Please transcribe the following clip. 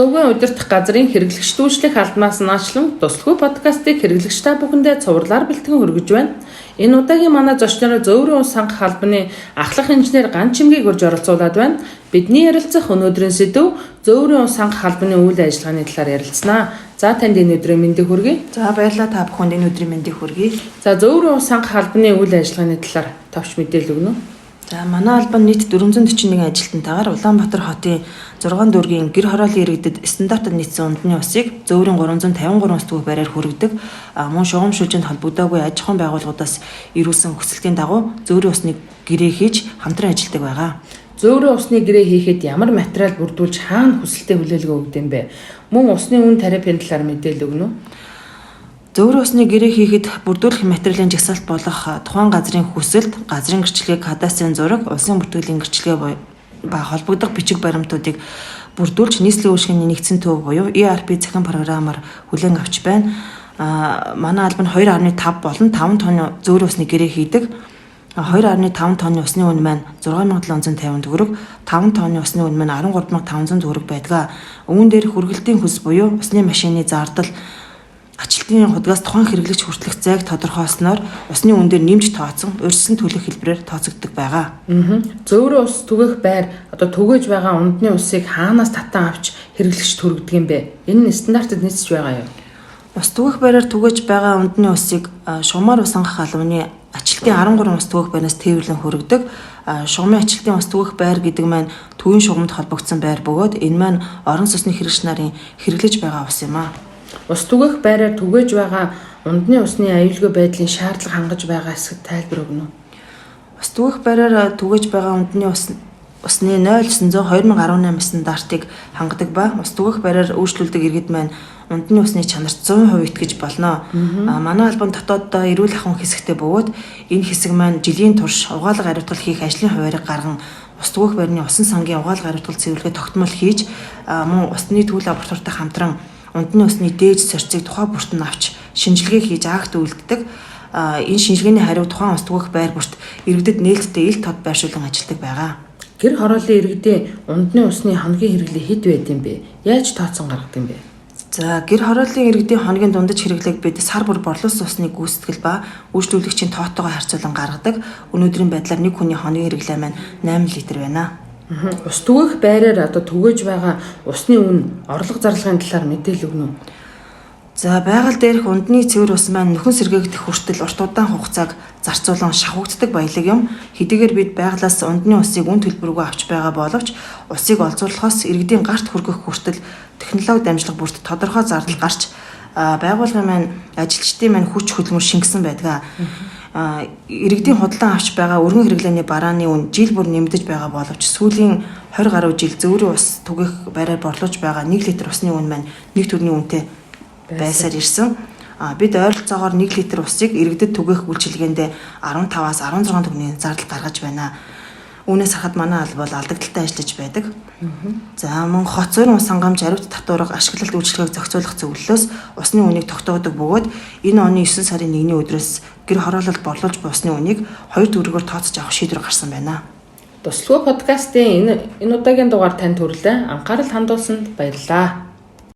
Усуугийн удирдах газрын хэрэглэгчдүүлчлэх албанаас наачлан туслахуй подкастыг хэрэглэгч та бүхэндээ цувралаар бэлтгэн хүргэж байна. Энэ удаагийн манай зочноор Зөөврийн ус хангах албаны ахлах инженер Ган Чимгийг урьж оролцуулаад байна. Бидний ярилцах өнөөдрийн сэдэв Зөөврийн ус хангах албаны үйл ажиллагааны талаар ярилцсанаа. За танд энэ өдрийн мэндийг хүргэе. За баярлалаа та бүхэнд энэ өдрийн мэндийг хүргэе. За Зөөврийн ус хангах албаны үйл ажиллагааны талаар товч мэдээлэл өгнө. За манай албан нийт 441 ажилтнтайгаар Улаанбаатар хотын 6 дүүргийн гэр хорооллын иргэдэд стандартад нийцсэн унтны усыг Зөөврийн 353 ус төгөөх байраар хүргэдэг. Мөн шугам шүлжинд холбогдоогүй аж ахуйн байгууллагуудаас ирүүлсэн хүсэлтийн дагуу Зөөврийн усны гэрээ хийж хамтран ажилладаг байгаа. Зөөврийн усны гэрээ хийхэд ямар материал бүрдүүлж хаана хүсэлтэд хүлээлгээ өгдөг юм бэ? Мөн усны үн тарифын талаар мэдээлэл өгнө үү? Зөөврийн усны гэрээ хийхэд бүрдүүлэх материалын жагсаалт болох тухайн газрын хүсэлт, газрын гэрчлэгийг, кадастрын зураг, улсын бүртгэлийн гэрчлэгээ ба холбогдох бичиг баримтуудыг бүрдүүлж нийслэлийн үйлчлэгээний нэгдсэн төв буюу ERP захин програмаар хүлээн авч байна. Манай албан 2.5 болон 5 тонны зөөврийн усны гэрээ хийдэг. 2.5 тонны усны үн маань 6750 төгрөг, 5 тонны усны үн маань 13500 төгрөг байдаг. Үүн дээр хүргэлтийн хүс буюу усны машины зардал ачлалтын худгаас тухайн хэрэглэгч хүртэлх зайг тодорхойлсноор усны үн дээр нэмж тооцсон урьдчилан төлөх хэлбэрээр тооцогддог байгаа. Зөөврийн ус түгэх байр түгэж байгаа ундны усыг хаанаас татан авч хэрэглэгчд хүргэдэг юм бэ? Энэ нь стандартад нийцэж байгаа юу? Ус түгэх байраар түгэж байгаа ундны усыг шугамаар ус хангах албаны ачлалтын 13 ус түгэх байраас тээвэрлэн хүргэдэг. Шугамын ачлалтын ус түгэх байр гэдэг маань төвийн шугамд холбогдсон байр бөгөөд энэ маань орон сусны хэрэглэгч нарын хэрэглэж байгаа ус юм аа. Ус түгэх байраар түгэж байгаа ундны усны аюулгүй байдлын шаардлага хангаж байгаа эсэхд тайлбар өгнө үү? Ус түгэх байраар түгэж байгаа ундны усны 0900/2018 стандартыг хангадаг ба ус түгэх байраар үйлчлүүлдэг иргэд маань ундны усны чанарт 100% итгэж болно. Манай албан дотооддоо эрүүл ахуйн хэсэгтээ бөгөөд энэ хэсэг маань жилийн турш угаалга хариуцлага хийх ажлын хуваарийг гарган ус түгэх байрны усан сангийн угаалга хариуцлага цэвэрлэгээ тогтмол хийж мөн усны түүх лабораторитой хамтран ундны усны дээж сорцыг тухай бүрт нь авч шинжилгээ хийж акт үлддэг. Энэ шинжилгээний хариу тухайн ус түгэх байр бүрт иргэдэд нээлттэй ил тод байршуулан ажилладаг байгаа. Гэр хорооллын иргэдийн ундны усны хоногийн хэрэглээ хэд байд юм бэ? Яаж тооцсон гаргадаг юм бэ? За гэр хорооллын иргэдийн хоногийн дундаж хэрэглээг бид сар бүр борлуулсан усны гүйцэтгэл ба үйлчлүүлэгчийн тооттойгоо харьцуулан гаргадаг. Өнөөдрийн байдлаар нэг хүний хоногийн хэрэглээ маань 8 литр байна. Ус түгэх байраар түгэж байгаа усны үн орлого зарлагын талаар мэдээлэл өгнө үү? За байгаль дээрх ундны цэвэр ус маань нөхөн сэргээгдэх хүртэл урт удаан хугацааг зарцуулан шавхагддаг баялаг юм. Хэдийгээр бид байгалаас ундны усыг үн төлбөргүй авч байгаа боловч усыг олзуурлахоос иргэдийн гарт хүргэх хүртэл технологи дамжлага бүрт тодорхой зардал гарч байгууллагын маань ажилчдын маань хүч хөдөлмөр шингэсэн байдаг. Иргэдийн худалдан авч байгаа өргөн хэрэглээний барааны үн жил бүр нэмэгдэж байгаа боловч сүүлийн 20 гаруй жил зөөврийн ус түгэх байраар борлуулж байгаа 1 литр усны үн маань нэг төрний үнэтэй байсаар ирсэн. Бид ойролцоогоор 1 литр усыг иргэдэд түгэх үйлчилгээндээ 15-аас 16 төгрөгийн зардал гаргаж байна. Үүнээс харахад манай албан бол алдагдaltaй ажиллаж байдаг. За мөн хот зургийн ус хангамж ариут татварга ашиглалт үйлчилгээг зохицуулах зөвлөлөөс усны үнийг тогтоодог бөгөөд энэ оны 9 сарын 1-ний өдрөөс гэр хороололд борлуулж буй усны үнийг 2 төгрөгөөр тооцож авах шийдвэр гарсан байна. Туслахуй подкастын энэ удаагийн дугаар танд хүрлээ. Анхаарал хандуулсанд баярлалаа.